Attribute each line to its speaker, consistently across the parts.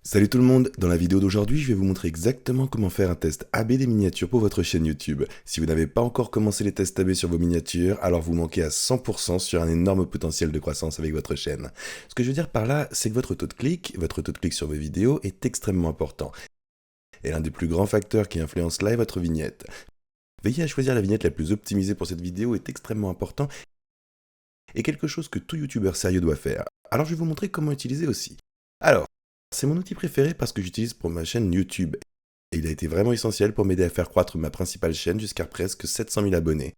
Speaker 1: Salut tout le monde, dans la vidéo d'aujourd'hui je vais vous montrer exactement comment faire un test AB des miniatures pour votre chaîne YouTube. Si vous n'avez pas encore commencé les tests AB sur vos miniatures, alors vous manquez à 100% sur un énorme potentiel de croissance avec votre chaîne. Ce que je veux dire par là, c'est que votre taux de clic sur vos vidéos est extrêmement important, et l'un des plus grands facteurs qui influence là est votre vignette. Veillez à choisir la vignette la plus optimisée pour cette vidéo est extrêmement important, et quelque chose que tout youtubeur sérieux doit faire. Alors je vais vous montrer comment utiliser aussi. Alors, c'est mon outil préféré parce que j'utilise pour ma chaîne YouTube. Et il a été vraiment essentiel pour m'aider à faire croître ma principale chaîne jusqu'à presque 700 000 abonnés.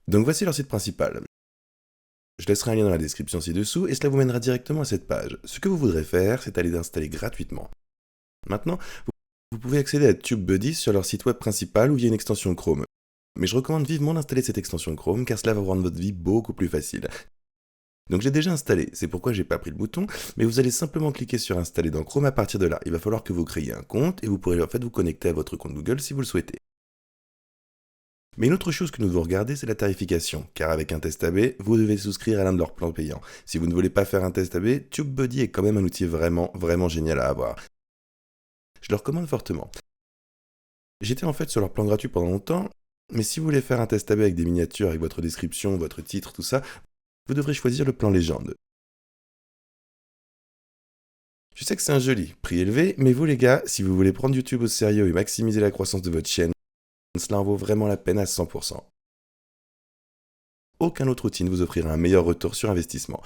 Speaker 1: Donc voici leur site principal. Je laisserai un lien dans la description ci-dessous et cela vous mènera directement à cette page. Ce que vous voudrez faire, c'est aller l'installer gratuitement. Maintenant, vous pouvez accéder à TubeBuddy sur leur site web principal ou via une extension Chrome. Mais je recommande vivement d'installer cette extension Chrome car cela va vous rendre votre vie beaucoup plus facile. Donc j'ai déjà installé, c'est pourquoi j'ai pas pris le bouton, mais vous allez simplement cliquer sur installer dans Chrome à partir de là. Il va falloir que vous créiez un compte et vous pourrez en fait vous connecter à votre compte Google si vous le souhaitez. Mais une autre chose que nous devons regarder, c'est la tarification, car avec un test AB, vous devez souscrire à l'un de leurs plans payants. Si vous ne voulez pas faire un test AB, TubeBuddy est quand même un outil vraiment génial à avoir. Je le recommande fortement. J'étais en fait sur leur plan gratuit pendant longtemps, mais si vous voulez faire un test AB avec des miniatures, avec votre description, votre titre, tout ça, vous devrez choisir le plan légende. Je sais que c'est un joli prix élevé, mais vous les gars, si vous voulez prendre YouTube au sérieux et maximiser la croissance de votre chaîne, cela en vaut vraiment la peine à 100%. Aucun autre outil ne vous offrira un meilleur retour sur investissement.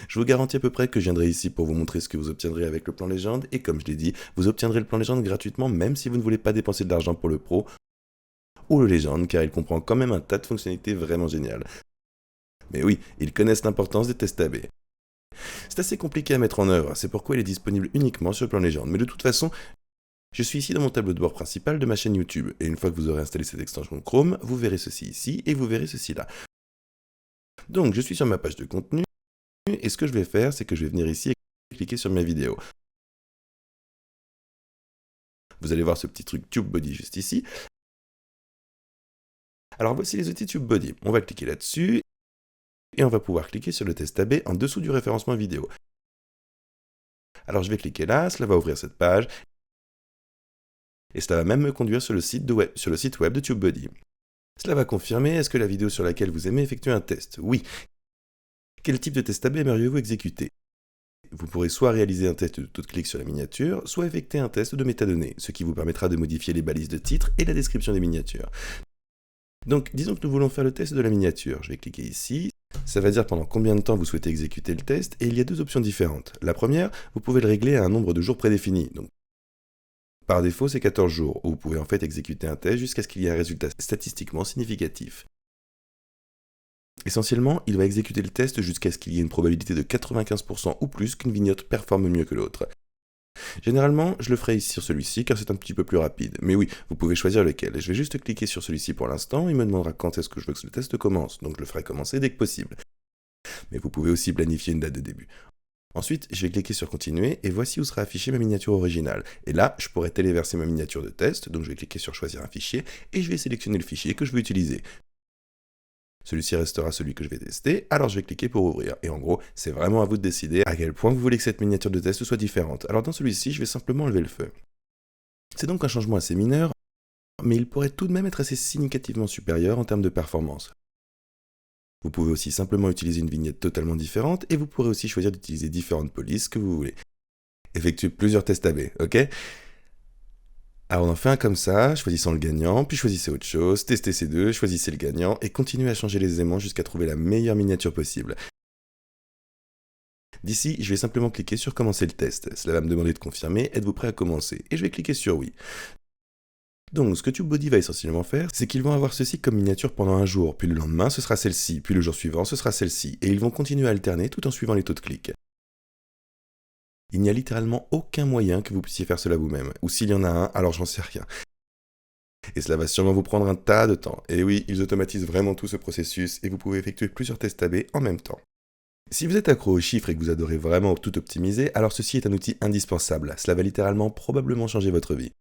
Speaker 1: Je vous garantis à peu près que je viendrai ici pour vous montrer ce que vous obtiendrez avec le plan légende, et comme je l'ai dit, vous obtiendrez le plan légende gratuitement même si vous ne voulez pas dépenser de l'argent pour le pro ou le légende, car il comprend quand même un tas de fonctionnalités vraiment géniales. Mais oui, ils connaissent l'importance des tests AB. C'est assez compliqué à mettre en œuvre, c'est pourquoi il est disponible uniquement sur le plan légende, mais de toute façon, je suis ici dans mon tableau de bord principal de ma chaîne YouTube, et une fois que vous aurez installé cette extension Chrome, vous verrez ceci ici, et vous verrez ceci là. Donc, je suis sur ma page de contenu, et ce que je vais faire, c'est que je vais venir ici et cliquer sur ma vidéo. Vous allez voir ce petit truc TubeBuddy juste ici. Alors voici les outils TubeBuddy. On va cliquer là-dessus, et on va pouvoir cliquer sur le test AB en dessous du référencement vidéo. Alors je vais cliquer là, cela va ouvrir cette page, et cela va même me conduire sur le site web de TubeBuddy. Cela va confirmer, est-ce que la vidéo sur laquelle vous aimez effectue un test? Oui. Quel type de test AB aimeriez-vous exécuter? Vous pourrez soit réaliser un test de taux de clic sur la miniature, soit effectuer un test de métadonnées, ce qui vous permettra de modifier les balises de titre et la description des miniatures. Donc, disons que nous voulons faire le test de la miniature. Je vais cliquer ici. Ça va dire pendant combien de temps vous souhaitez exécuter le test, et il y a deux options différentes. La première, vous pouvez le régler à un nombre de jours prédéfini. Donc, par défaut, c'est 14 jours, où vous pouvez en fait exécuter un test jusqu'à ce qu'il y ait un résultat statistiquement significatif. Essentiellement, il va exécuter le test jusqu'à ce qu'il y ait une probabilité de 95% ou plus qu'une vignette performe mieux que l'autre. Généralement, je le ferai ici sur celui-ci car c'est un petit peu plus rapide. Mais oui, vous pouvez choisir lequel. Je vais juste cliquer sur celui-ci pour l'instant, il me demandera quand est-ce que je veux que le test commence, donc je le ferai commencer dès que possible. Mais vous pouvez aussi planifier une date de début. Ensuite, je vais cliquer sur continuer et voici où sera affichée ma miniature originale. Et là, je pourrai téléverser ma miniature de test, donc je vais cliquer sur choisir un fichier et je vais sélectionner le fichier que je veux utiliser. Celui-ci restera celui que je vais tester, alors je vais cliquer pour ouvrir. Et en gros, c'est vraiment à vous de décider à quel point vous voulez que cette miniature de test soit différente. Alors dans celui-ci, je vais simplement enlever le feu. C'est donc un changement assez mineur, mais il pourrait tout de même être assez significativement supérieur en termes de performance. Vous pouvez aussi simplement utiliser une vignette totalement différente, et vous pourrez aussi choisir d'utiliser différentes polices que vous voulez. Effectuez plusieurs tests AB, ok? Alors on en fait un comme ça, choisissant le gagnant, puis choisissez autre chose, testez ces deux, choisissez le gagnant, et continuez à changer les aimants jusqu'à trouver la meilleure miniature possible. D'ici, je vais simplement cliquer sur commencer le test. Cela va me demander de confirmer, êtes-vous prêt à commencer? Et je vais cliquer sur oui. Donc ce que TubeBuddy va essentiellement faire, c'est qu'ils vont avoir ceci comme miniature pendant un jour, puis le lendemain ce sera celle-ci, puis le jour suivant ce sera celle-ci, et ils vont continuer à alterner tout en suivant les taux de clic. Il n'y a littéralement aucun moyen que vous puissiez faire cela vous-même, ou s'il y en a un, alors j'en sais rien. Et cela va sûrement vous prendre un tas de temps. Et oui, ils automatisent vraiment tout ce processus, et vous pouvez effectuer plusieurs tests AB en même temps. Si vous êtes accro aux chiffres et que vous adorez vraiment tout optimiser, alors ceci est un outil indispensable, cela va littéralement probablement changer votre vie.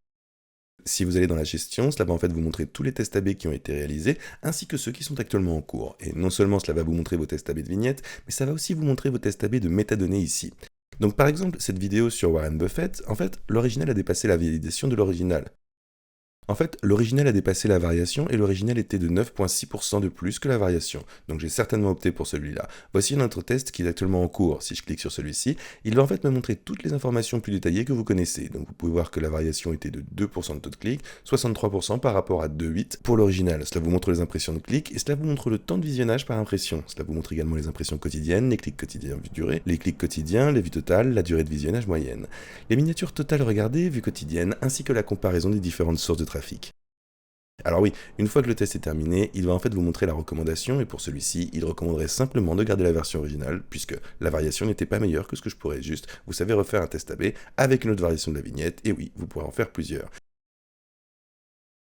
Speaker 1: Si vous allez dans la gestion, cela va en fait vous montrer tous les tests AB qui ont été réalisés, ainsi que ceux qui sont actuellement en cours. Et non seulement cela va vous montrer vos tests AB de vignettes, mais ça va aussi vous montrer vos tests AB de métadonnées ici. Donc par exemple, cette vidéo sur Warren Buffett, en fait, l'original a dépassé la validation de l'original. En fait, l'original a dépassé la variation et l'original était de 9,6% de plus que la variation. Donc j'ai certainement opté pour celui-là. Voici un autre test qui est actuellement en cours. Si je clique sur celui-ci, il va en fait me montrer toutes les informations plus détaillées que vous connaissez. Donc vous pouvez voir que la variation était de 2% de taux de clic, 63% par rapport à 2,8 pour l'original. Cela vous montre les impressions de clics et cela vous montre le temps de visionnage par impression. Cela vous montre également les impressions quotidiennes, les clics quotidiens vue durée, les clics quotidiens, les vues totales, la durée de visionnage moyenne, les miniatures totales regardées, vues quotidiennes, ainsi que la comparaison des différentes sources de trafic. Alors oui, une fois que le test est terminé, il va en fait vous montrer la recommandation, et pour celui-ci, il recommanderait simplement de garder la version originale, puisque la variation n'était pas meilleure que ce que je pourrais juste, vous savez, refaire un test AB avec une autre variation de la vignette, et oui, vous pourrez en faire plusieurs.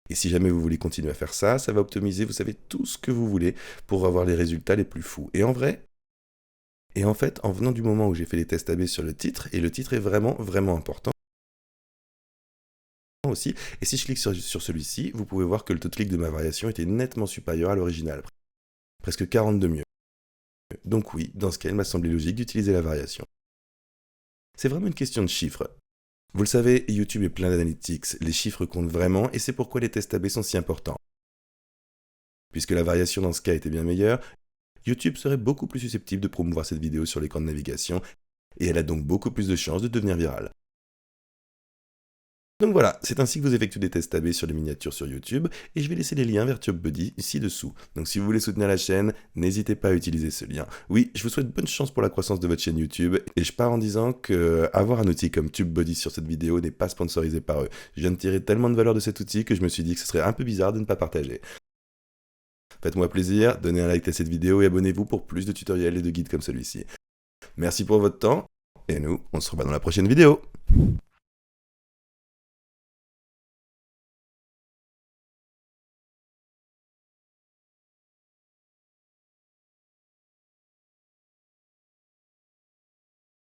Speaker 1: Et si jamais vous voulez continuer à faire ça, ça va optimiser, vous savez, tout ce que vous voulez pour avoir les résultats les plus fous. Et en fait, en venant du moment où j'ai fait les tests AB sur le titre, et le titre est vraiment, vraiment important, aussi, et si je clique sur celui-ci, vous pouvez voir que le taux de clic de ma variation était nettement supérieur à l'original, presque 40 de mieux. Donc oui, dans ce cas, il m'a semblé logique d'utiliser la variation. C'est vraiment une question de chiffres. Vous le savez, YouTube est plein d'analytics, les chiffres comptent vraiment, et c'est pourquoi les tests AB sont si importants. Puisque la variation dans ce cas était bien meilleure, YouTube serait beaucoup plus susceptible de promouvoir cette vidéo sur l'écran de navigation, et elle a donc beaucoup plus de chances de devenir virale. Donc voilà, c'est ainsi que vous effectuez des tests AB sur les miniatures sur YouTube, et je vais laisser les liens vers TubeBuddy ci-dessous. Donc si vous voulez soutenir la chaîne, n'hésitez pas à utiliser ce lien. Oui, je vous souhaite bonne chance pour la croissance de votre chaîne YouTube, et je pars en disant que avoir un outil comme TubeBuddy sur cette vidéo n'est pas sponsorisé par eux. Je viens de tirer tellement de valeur de cet outil que je me suis dit que ce serait un peu bizarre de ne pas partager. Faites-moi plaisir, donnez un like à cette vidéo et abonnez-vous pour plus de tutoriels et de guides comme celui-ci. Merci pour votre temps, et nous, on se revoit dans la prochaine vidéo.